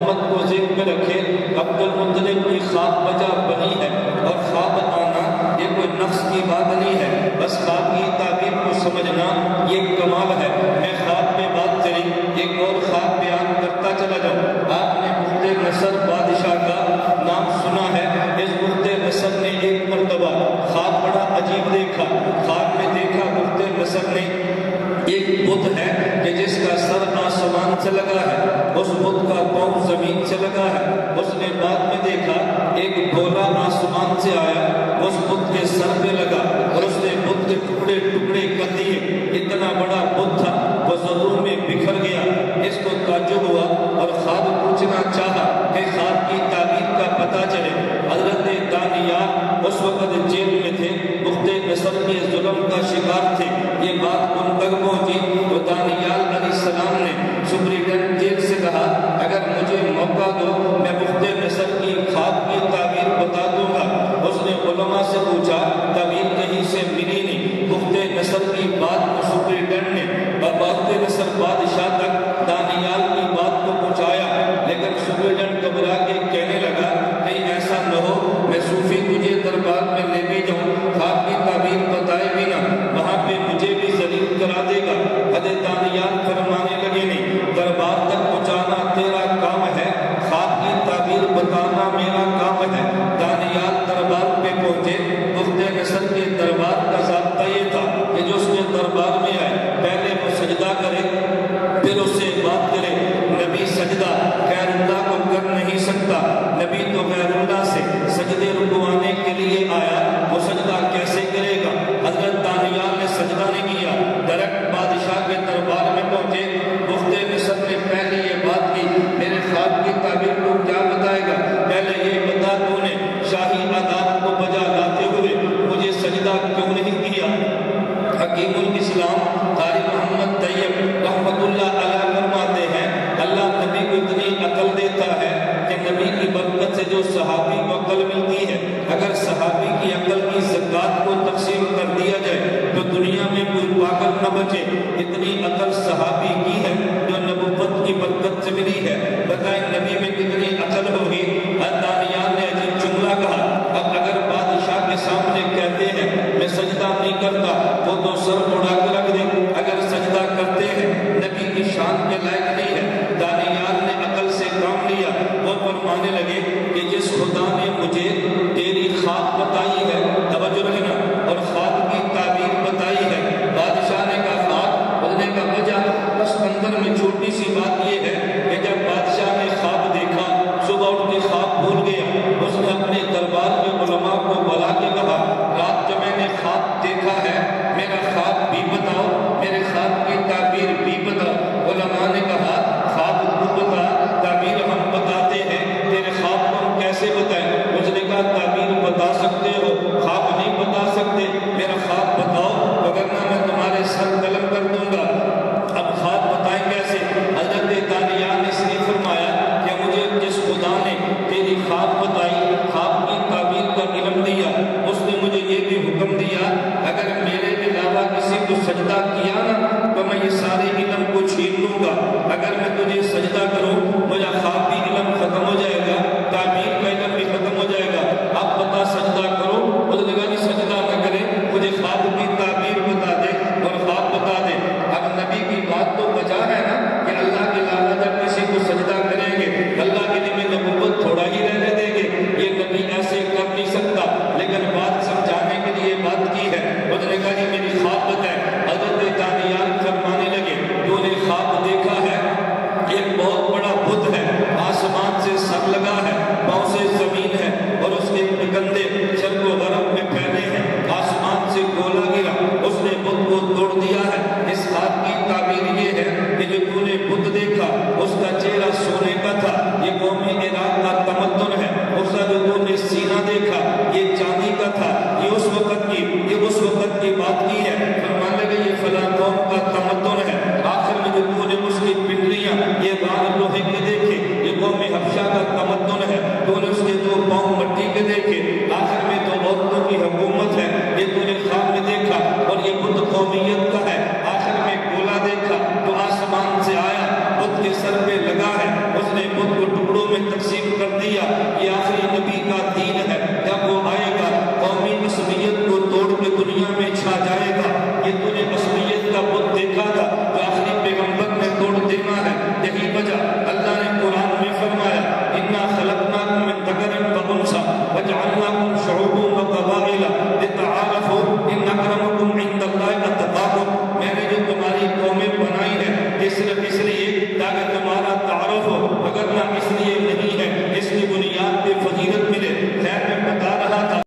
محمد کو ذہن میں رکھے، عبد المطلب کی خواب بجا بنی ہے، اور خواب آنا یہ کوئی نفس کی بات نہیں ہے، بس خواب کی تعبیر کو سمجھنا یہ کمال ہے۔ میں خواب پہ بات چلی، ایک اور خواب بیان کرتا چلا جاؤں۔ آپ نے بخت نصر بادشاہ کا نام سنا ہے۔ اس بخت نصر نے ایک مرتبہ خواب بڑا عجیب دیکھا۔ خواب میں دیکھا بخت نصر نے ایک بت ہے کہ جس کا سر آسمان سے لگا ہے، اس بت کا پاؤں زمین سے لگا ہے۔ اس نے بعد میں دیکھا ایک گھوڑا آسمان سے آیا، اس بت کے سر پہ لگا اور اس نے بت کے ٹکڑے ٹکڑے کر دیے۔ اتنا بڑا بت تھا، وہ زدوں میں بکھر گیا۔ اس کو تعجب ہوا اور خواب پوچھنا چاہا کہ خواب کی تعبیر کا پتہ چلے۔ حضرت دانیال اس وقت جیل میں تھے، بخت نصر کے ظلم کا شکار تھے۔ یہ بات ان تک پہنچی تو دانیال علیہ السلام نے سپرنٹینڈنٹ جیل سے کہا، اگر مجھے موقع دو میں بخت نصر کی خواب کی تعبیر بتا دوں گا۔ اس نے علماء سے پوچھا، تعبیر کہیں سے ملی نہیں۔ بخت نصر کی بات کو سپرنٹینڈنٹ نے اور بخت نصر بادشاہ تک دانیال کی بات کو پہنچایا، لیکن سپرنٹینڈنٹ گھبرا کے کہنے لگا کہیں ایسا نہ ہو میں صوفی تجھے دربار میں لے کے جاؤں، خواب کی تعبیر بتائے بنا وہاں پہ مجھے بھی ذلیل کرا دے گا۔ حضرت دانیال فرمانے لگے نہیں، دربار تک پہنچانا تیرا کام ہے، خواب کی تعبیر بتانا میرا کام ہے۔ دانیال دربار پہ پہنچے۔ بخت نصر کے دربار کا ضابطہ یہ تھا کہ جو اس کے دربار میں آئے پہلے وہ سجدہ کرے، پھر اس سے بات کرے۔ نبی سجدہ غیر اللہ کو کر نہیں سکتا، نبی تو غیر اللہ سے سجدے رکوانے کے لیے آیا، وہ سجدہ کیسے کرے گا؟ حضرت دانیال نے سجدہ نہیں کیا، ڈائریکٹ بادشاہ کے دربار میں پہنچے۔ بخت نصر نے پہلے یہ بات کی، میرے خواب کی تعبیر کو کیا بتائے گا؟ پہلے یہ بتا تو نے شاہی آداب کو بجا لاتے ہوئے مجھے سجدہ کیوں نہیں کیا؟ حکیم الاسلام قاری محمد طیب رحمت اللہ علیہ فرماتے ہیں، اللہ نبی کو اتنی عقل دیتا ہے کہ نبی کی برکت سے جو صحابی کو عقل ملتی ہے، اگر صحابی کی عقل کی زکوٰۃ کو تقسیم کر دیا جائے تو دنیا میں کوئی پاگل نہ بچے۔ اتنی عقل صحابی کی ہے جو نبوت کی برکت سے ملی ہے۔ بتائیں نبی میں کتنی عقل ہوگی؟ دانیال نے عجیب جملہ کہا، اب اگر بادشاہ کے سامنے کہتے ہیں میں سجدہ نہیں کرتا، وہ تو سر اڑا کے رکھ دے، اگر سجدہ کرتے ہیں نبی کی شان کے لائق نہیں ہے۔ دانیال نے عقل سے کام لیا، وہ فرمانے لگے کہ جس خدا نے مجھے تیری خواب بتائی ہے، توجہ رکھنا، اور خواب کی تعبیر بتائی ہے۔ بادشاہ نے کہا خواب بدلنے کا وجہ، بس اندر میں چھوٹی سی بات یہ ہے کہ جب بادشاہ نے خواب دیکھا، صبح اٹھ کے خواب بھول گیا، اس نے اپنے دربار کے علماء کو بلا کے کہا، رات جو میں نے خواب دیکھا ہے میرا خواب بھی بتاؤ، میرے خواب کی تعبیر بھی بتاؤ۔ علماء نے کہا خواب تو بتا، تعبیر ہم بتاتے ہیں، تیرے خواب کو ہم کیسے بتائیں؟ اس نے کہا میں تقسیم کر دیا. یہ آخری نبی کا دین